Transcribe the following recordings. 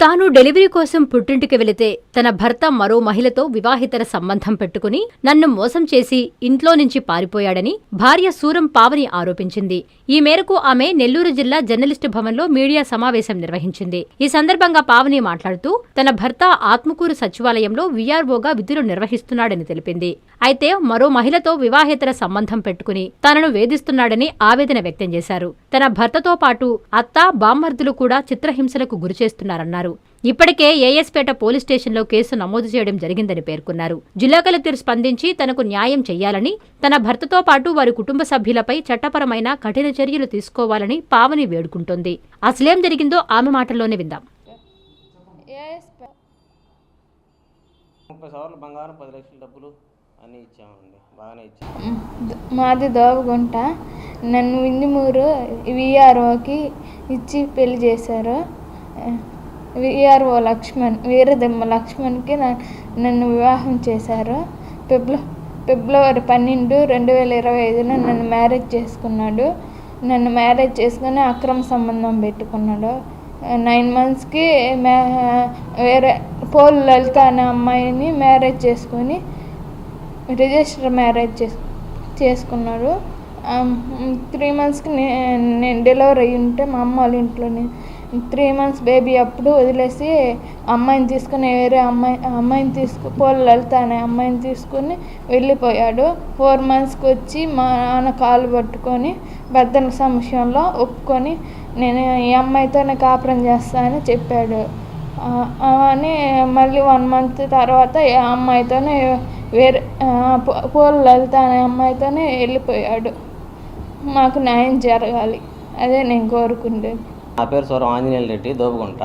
తాను డెలివరీ కోసం పుట్టింటికి వెళితే తన భర్త మరో మహిళతో వివాహితర సంబంధం పెట్టుకుని నన్ను మోసం చేసి ఇంట్లో నుంచి పారిపోయాడని భార్య సూరం పావని ఆరోపించింది. ఈ మేరకు ఆమె నెల్లూరు జిల్లా జర్నలిస్టు భవన్లో మీడియా సమావేశం నిర్వహించింది. ఈ సందర్భంగా పావని మాట్లాడుతూ తన భర్త ఆత్మకూరు సచివాలయంలో వీఆర్ఓగా విధులు నిర్వహిస్తున్నాడని తెలిపింది. అయితే మరో మహిళతో వివాహేతర సంబంధం పెట్టుకుని తనను వేధిస్తున్నాడని ఆవేదన వ్యక్తం చేశారు. తన భర్తతో పాటు అత్త, బామ్మర్దులు కూడా చిత్రహింసలకు గురిచేస్తున్నారన్నారు. ఇప్పటికే ఏఎస్పేట పోలీస్ స్టేషన్లో కేసు నమోదు చేయడం జరిగిందని పేర్కొన్నారు. జిల్లా కలెక్టర్ స్పందించి తనకు న్యాయం చెయ్యాలని, తన భర్తతో పాటు వారి కుటుంబ సభ్యులపై చట్టపరమైన కఠిన చర్యలు తీసుకోవాలని పావని వేడుకుంటోంది. అసలేం జరిగిందో ఆమె మాటల్లోనే విందాం. 30 సవర్ల బంగారం, 10 లక్షల డబ్బులు అన్నీ ఇచ్చామండి. బాగానే ఇచ్చాము. మాది దోవగుంట. నన్ను వింజమూరు వీఆర్ఓకి ఇచ్చి పెళ్లి చేశారు. వీఆర్ఓ లక్ష్మణ్, వీరదెమ్మ లక్ష్మణ్కి నన్ను వివాహం చేశారు. ఫిబ్రవరి 12, 2025 నన్ను మ్యారేజ్ చేసుకున్నాడు. నన్ను మ్యారేజ్ చేసుకుని అక్రమ సంబంధం పెట్టుకున్నాడు. 9 monthsకి వేరే పోల్ లలిత అనే అమ్మాయిని మ్యారేజ్ చేసుకొని రిజిస్టర్ మ్యారేజ్ చేసుకున్నాడు. 3 monthsకి నేను డెలివరీ అయ్యి ఉంటే మా అమ్మ వాళ్ళ ఇంట్లోనే 3 months బేబీ అప్పుడు వదిలేసి అమ్మాయిని తీసుకుని వేరే అమ్మాయిని పోల్ లలిత అనే అమ్మాయిని తీసుకుని వెళ్ళిపోయాడు. 4 monthsకి వచ్చి మా నాన్న కాలు పట్టుకొని భర్తల సమక్షంలో ఒప్పుకొని నేను ఈ అమ్మాయితోనే కాపురం చేస్తానని చెప్పాడు. అని మళ్ళీ 1 month తర్వాత ఆ అమ్మాయితోనే వేరే పోల్ లలిత అనే అమ్మాయితోనే వెళ్ళిపోయాడు. మాకు న్యాయం జరగాలి, అదే నేను కోరుకుండేది. నా పేరు సూరం ఆంజనేయులు రెడ్డి, దోబగుంట.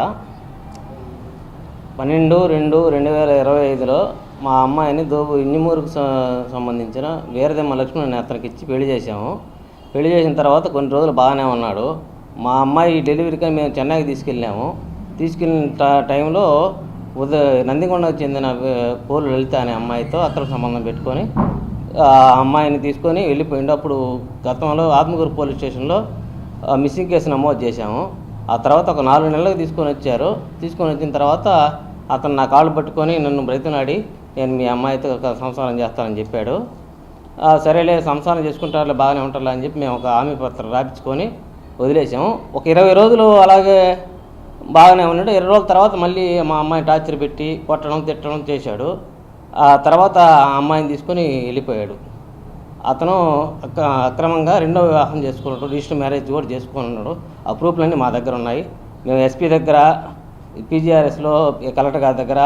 12/2/2025 మా అమ్మాయిని ఇంజమూరుకు సంబంధించిన వీరదెమ్మ లక్ష్మణ్ అనే అతనికి ఇచ్చి పెళ్లి చేశాము. పెళ్లి చేసిన తర్వాత కొన్ని రోజులు బాగానే ఉన్నాడు. మా అమ్మాయి డెలివరీకి మేము చెన్నైకి తీసుకెళ్ళాము. తీసుకెళ్ళిన టైంలో నందికొండకు చెందిన పోలు లలిత అనే అమ్మాయితో అక్రమ సంబంధం పెట్టుకొని ఆ అమ్మాయిని తీసుకొని వెళ్ళిపోయిండు. అప్పుడు గతంలో ఆత్మకూరు పోలీస్ స్టేషన్లో మిస్సింగ్ కేసు నమోదు చేశాము. ఆ తర్వాత ఒక 4 నెలలకు తీసుకొని వచ్చారు. తీసుకొని వచ్చిన తర్వాత అతను నా కాళ్ళు పట్టుకొని నన్ను బ్రతినాడి నేను మీ అమ్మాయితో సంసారం చేస్తానని చెప్పాడు. సరేలే సంసారం చేసుకుంటారులే, బాగానే ఉంటారులే అని చెప్పి మేము ఒక హామీ పత్రం రాపించుకొని వదిలేసాము. ఒక 20 రోజులు అలాగే బాగానే ఉన్నాడు. 20 రోజుల తర్వాత మళ్ళీ మా అమ్మాయిని టార్చర్ పెట్టి కొట్టడం, తిట్టడం చేశాడు. ఆ తర్వాత ఆ అమ్మాయిని తీసుకొని వెళ్ళిపోయాడు. అతను అక్రమంగా 2వ వివాహం చేసుకున్నాడు. రిజిస్టర్ మ్యారేజ్ కూడా చేసుకున్నాడు. ఆ ప్రూఫ్లన్నీ మా దగ్గర ఉన్నాయి. మేము ఎస్పీ దగ్గర, పీజీఆర్ఎస్లో కలెక్టర్ గారి దగ్గర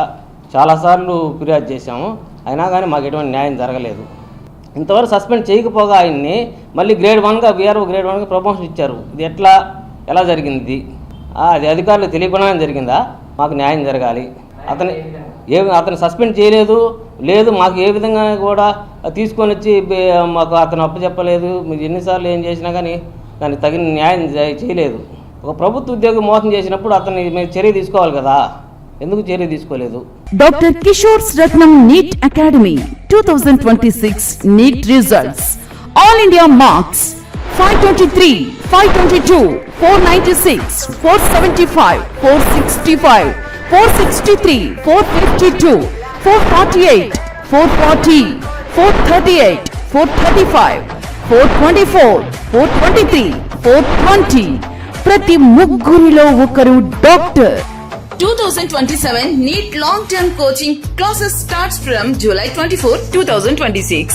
చాలాసార్లు ఫిర్యాదు చేశాము. అయినా కానీ మాకు ఎటువంటి న్యాయం జరగలేదు. ఇంతవరకు సస్పెండ్ చేయకపోగా ఆయన్ని మళ్ళీ గ్రేడ్ 1గా వీఆర్ఓ గ్రేడ్ 1గా ప్రమోషన్ ఇచ్చారు. ఇది ఎలా జరిగింది? అది అధికారులు తెలియకుండానే జరిగిందా? మాకు న్యాయం జరగాలి. అతను సస్పెండ్ చేయలేదు, మాకు ఏ విధంగా కూడా తీసుకొని వచ్చి మాకు అతను అప్పచెప్పలేదు. మీరు ఎన్నిసార్లు ఏం చేసినా కానీ దానికి తగిన న్యాయం చేయలేదు. ఒక ప్రభుత్వ ఉద్యోగం మోసం చేసినప్పుడు అతన్ని మేము చర్య తీసుకోవాలి కదా, ఎందుకు చర్య తీసుకోలేదు? Doctor Kishore Ratnam NEET academy 2026 NEET results. All India marks 523, 522, 496, 475, 465, 463, 452, 448, 440, 438, 435, 424, 423, 420. ప్రతి ముగ్గురిలో ఒకరు doctor. 2027 NEET long-term coaching classes starts from July 24, 2026.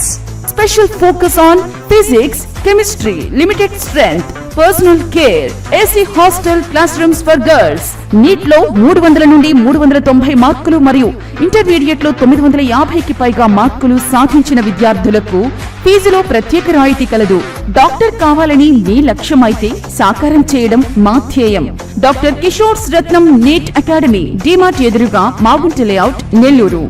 Special focus on physics, chemistry, limited strength, personal care, AC hostel classrooms for girls. NEET లో 300 నుండి 390 మార్కులు మరియు intermediate లో 950కి పైగా మార్కులు సాధించిన విద్యార్థులకు ఫీజులో ప్రత్యేక రాయితీ కలదు. డాక్టర్ కావాలని మీ లక్ష్యం అయితే సాకారం చేయడం మా ధ్యేయం. Doctor Kishore Ratnam NEET academy, DMart ఎదురుగా, మాగుంట లేఅవుట్, నెల్లూరు.